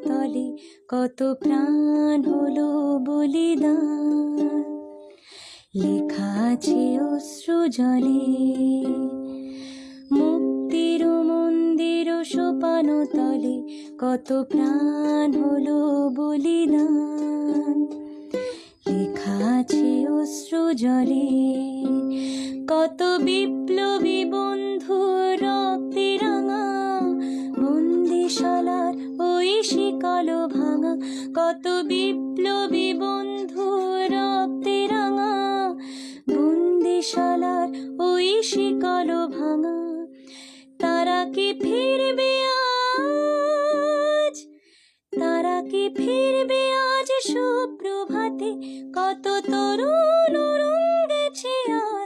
তলে কত প্রাণ হলো বলিদান। লেখা আছে অশ্রু জলে মুক্তির মন্দির সোপানো তলে কত প্রাণ হলো বলিদান। লেখা আছে অশ্রু জলে কত বিপ্লবী বন্ধু রক্তে রাঙা বন্দিশালার ওই শিকল ভাঙা। কত বিপ্লবী বন্ধু রক্তে রাঙা বন্দিশালার ওই শিকল ভাঙা। তারা কি ফিরবে আজ, তারা কি ফিরবে আজ সুপ্রভাতে? কত তরুণ গেছে আজ